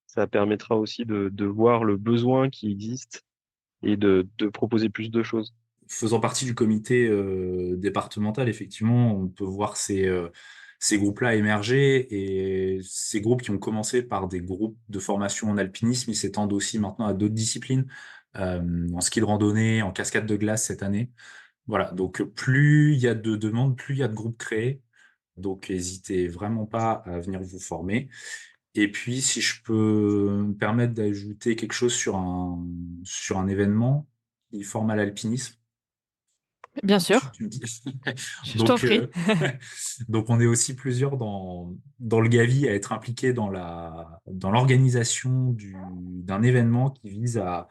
ça permettra aussi de voir le besoin qui existe et de proposer plus de choses. Faisant partie du comité départemental, effectivement, on peut voir ces groupes-là émerger, et ces groupes qui ont commencé par des groupes de formation en alpinisme, ils s'étendent aussi maintenant à d'autres disciplines, en ski de randonnée, en cascade de glace cette année. Voilà, donc plus il y a de demandes, plus il y a de groupes créés. Donc n'hésitez vraiment pas à venir vous former. Et puis, si je peux me permettre d'ajouter quelque chose sur un événement qui forme à l'alpinisme, Bien tu, sûr, tu me dis. je t'en Donc, prie. donc, on est aussi plusieurs dans le Gavi à être impliqués dans l'organisation d'un événement qui vise à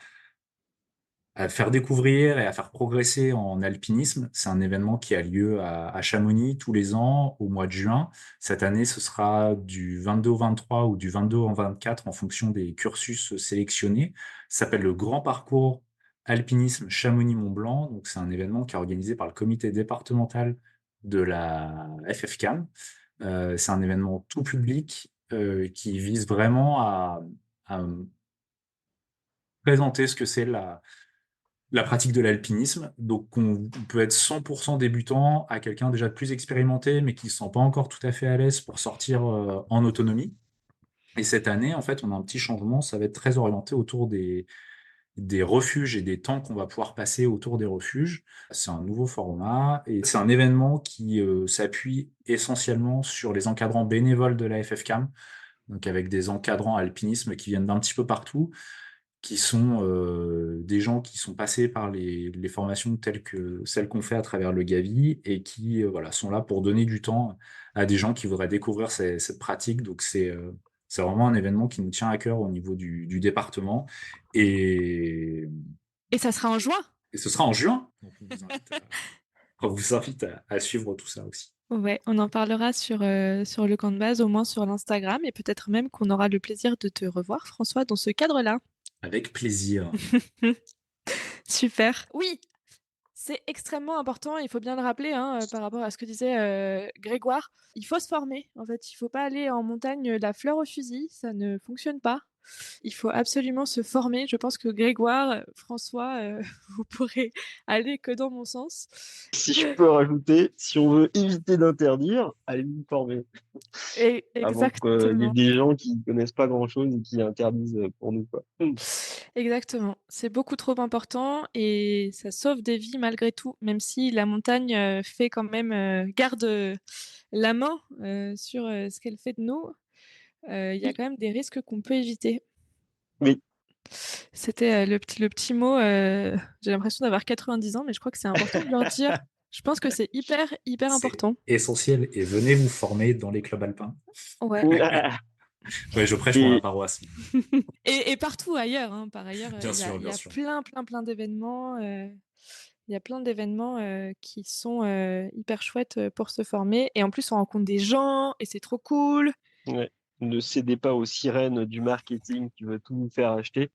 faire découvrir et à faire progresser en alpinisme. C'est un événement qui a lieu à Chamonix tous les ans au mois de juin. Cette année, ce sera du 22 au 23 ou du 22 au 24 en fonction des cursus sélectionnés. Ça s'appelle le Grand Parcours Alpinisme Chamonix-Mont-Blanc. Donc, c'est un événement qui est organisé par le comité départemental de la FFCAM. C'est un événement tout public qui vise vraiment à présenter ce que c'est la pratique de l'alpinisme. Donc, on peut être 100% débutant à quelqu'un déjà de plus expérimenté, mais qui ne se sent pas encore tout à fait à l'aise pour sortir en autonomie. Et cette année, en fait, on a un petit changement. Ça va être très orienté autour des refuges et des temps qu'on va pouvoir passer autour des refuges. C'est un nouveau format et c'est un événement qui s'appuie essentiellement sur les encadrants bénévoles de la FFCAM, donc avec des encadrants alpinisme qui viennent d'un petit peu partout, qui sont des gens qui sont passés par les formations telles que celles qu'on fait à travers le Gavi, et qui voilà, sont là pour donner du temps à des gens qui voudraient découvrir cette pratique. Donc c'est vraiment un événement qui nous tient à cœur au niveau du département. Et, Et ça sera en juin? et ce sera en juin. Donc on vous invite à suivre tout ça aussi. Ouais, on en parlera sur le camp de base, au moins sur l'Instagram, et peut-être même qu'on aura le plaisir de te revoir, François, dans ce cadre-là. Avec plaisir. Super. Oui, c'est extrêmement important, il faut bien le rappeler, hein, par rapport à ce que disait Grégoire. Il faut se former, en fait. Il ne faut pas aller en montagne la fleur au fusil, ça ne fonctionne pas. Il faut absolument se former. Je pense que Grégoire, François, vous pourrez aller que dans mon sens. Si je peux rajouter, si on veut éviter d'interdire, allez vous former Et avant qu'il y ait exactement. des gens qui ne connaissent pas grand-chose et qui interdisent pour nous, quoi. Exactement. C'est beaucoup trop important et ça sauve des vies malgré tout, même si la montagne fait quand même garde la main sur ce qu'elle fait de nous. Il y a quand même des risques qu'on peut éviter. Oui. C'était le petit mot. J'ai l'impression d'avoir 90 ans, mais je crois que c'est important de leur dire. Je pense que c'est hyper, hyper C'est important. essentiel, et venez vous former dans les clubs alpins. Ouais. Ouais, je prêche pour ma Et paroisse. Et partout ailleurs, hein, par ailleurs, Bien il y a, sûr, il y bien a sûr. plein, plein, plein d'événements. Il y a plein d'événements qui sont hyper chouettes pour se former. Et en plus, on rencontre des gens et c'est trop cool. ouais, ne cédez pas aux sirènes du marketing qui veut tout vous faire acheter.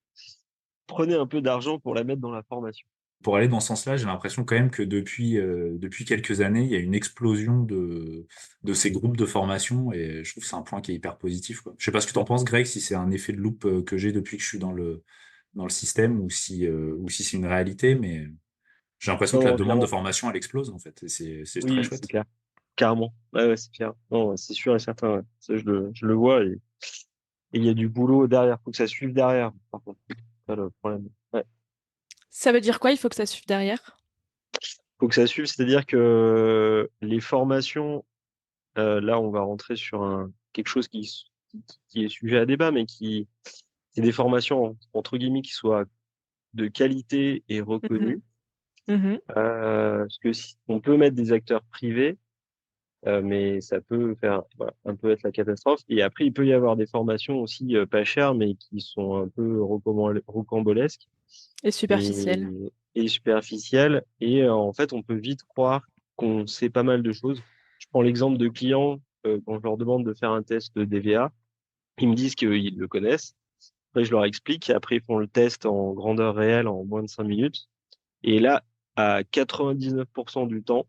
Prenez un peu d'argent pour la mettre dans la formation. pour aller dans ce sens-là, j'ai l'impression quand même que depuis quelques années, il y a une explosion de ces groupes de formation et je trouve que c'est un point qui est hyper positif, quoi. Je sais pas ce que tu en penses, Greg, si c'est un effet de loupe que j'ai depuis que je suis dans le système ou si c'est une réalité, mais j'ai l'impression que la Non, demande de clairement. formation, elle explose, en fait. Et c'est très Oui, c'est chouette. clair. Carrément. Ouais, c'est clair. Non, c'est sûr et certain. Ouais. Ça, je le vois et il y a du boulot derrière. Faut que ça suive derrière, par contre. C'est ça le problème. Ouais. Ça veut dire quoi? Il faut que ça suive derrière? Faut que ça suive, c'est-à-dire que les formations, là, on va rentrer sur quelque chose qui est sujet à débat, mais c'est des formations, entre guillemets, qui soient de qualité et Mhm. reconnues. Mhm. Parce que on peut mettre des acteurs privés, mais ça peut faire voilà, un peu être la catastrophe. Et après, il peut y avoir des formations aussi pas chères, mais qui sont un peu rocambolesques Et et, superficielle. et superficielles. Et en fait, on peut vite croire qu'on sait pas mal de choses. Je prends l'exemple de clients, quand je leur demande de faire un test de DVA, ils me disent qu'ils le connaissent. Après, je leur explique. Et après, ils font le test en grandeur réelle en moins de 5 minutes. Et là, à 99% du temps,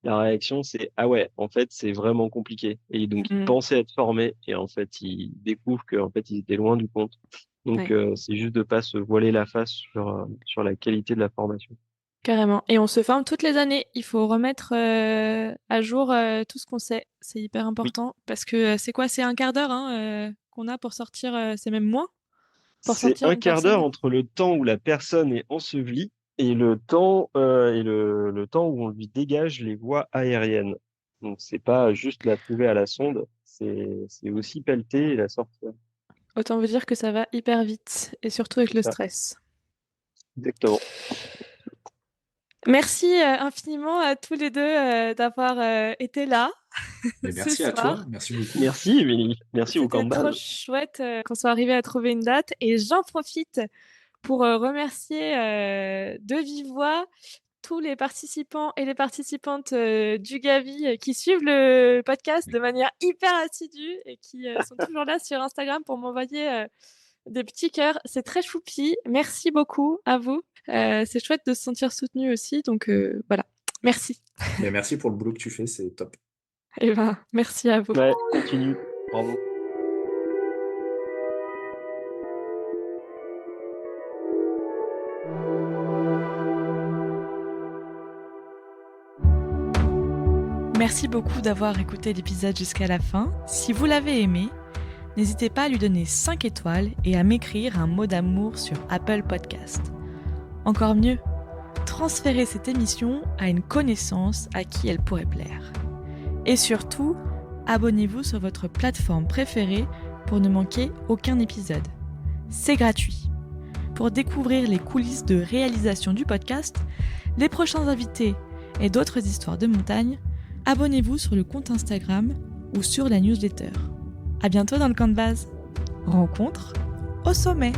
la réaction, c'est ah ouais, en fait, c'est vraiment compliqué. Et donc, ils Mhm. pensaient être formés et en fait, ils découvrent qu'en fait, ils étaient loin du compte. Donc, Ouais, c'est juste de pas se voiler la face sur la qualité de la formation. carrément. Et on se forme toutes les années. Il faut remettre à jour tout ce qu'on sait. C'est hyper Oui, important parce que c'est quoi? C'est un quart d'heure hein, qu'on a pour sortir, c'est même moins, pour c'est sortir un une quart d'heure personne. entre le temps où la personne est ensevelie et le temps où on lui dégage les voies aériennes. Donc, c'est pas juste la trouver à la sonde, c'est aussi pelleter et la sortir. Autant vous dire que ça va hyper vite et surtout avec C'est le ça, stress. exactement. Merci infiniment à tous les deux d'avoir été là Mais ce merci à toi, soir. merci beaucoup. Merci, Émilie. Merci au C'était trop Cambaz. chouette qu'on soit arrivé à trouver une date et j'en profite pour remercier de vive voix tous les participants et les participantes du Gavi qui suivent le podcast de manière hyper assidue et qui sont toujours là sur Instagram pour m'envoyer des petits cœurs. C'est très choupi. Merci beaucoup à vous. C'est chouette de se sentir soutenu aussi. Donc voilà. Merci. Mais merci pour le boulot que tu fais, c'est top. Et ben, merci à vous. Ouais, continue. Bravo. Merci beaucoup d'avoir écouté l'épisode jusqu'à la fin. Si vous l'avez aimé, n'hésitez pas à lui donner 5 étoiles et à m'écrire un mot d'amour sur Apple Podcast. Encore mieux, transférez cette émission à une connaissance à qui elle pourrait plaire. Et surtout, abonnez-vous sur votre plateforme préférée pour ne manquer aucun épisode. C'est gratuit. Pour découvrir les coulisses de réalisation du podcast, les prochains invités et d'autres histoires de montagne, abonnez-vous sur le compte Instagram ou sur la newsletter. À bientôt dans le camp de base. Rencontre au sommet.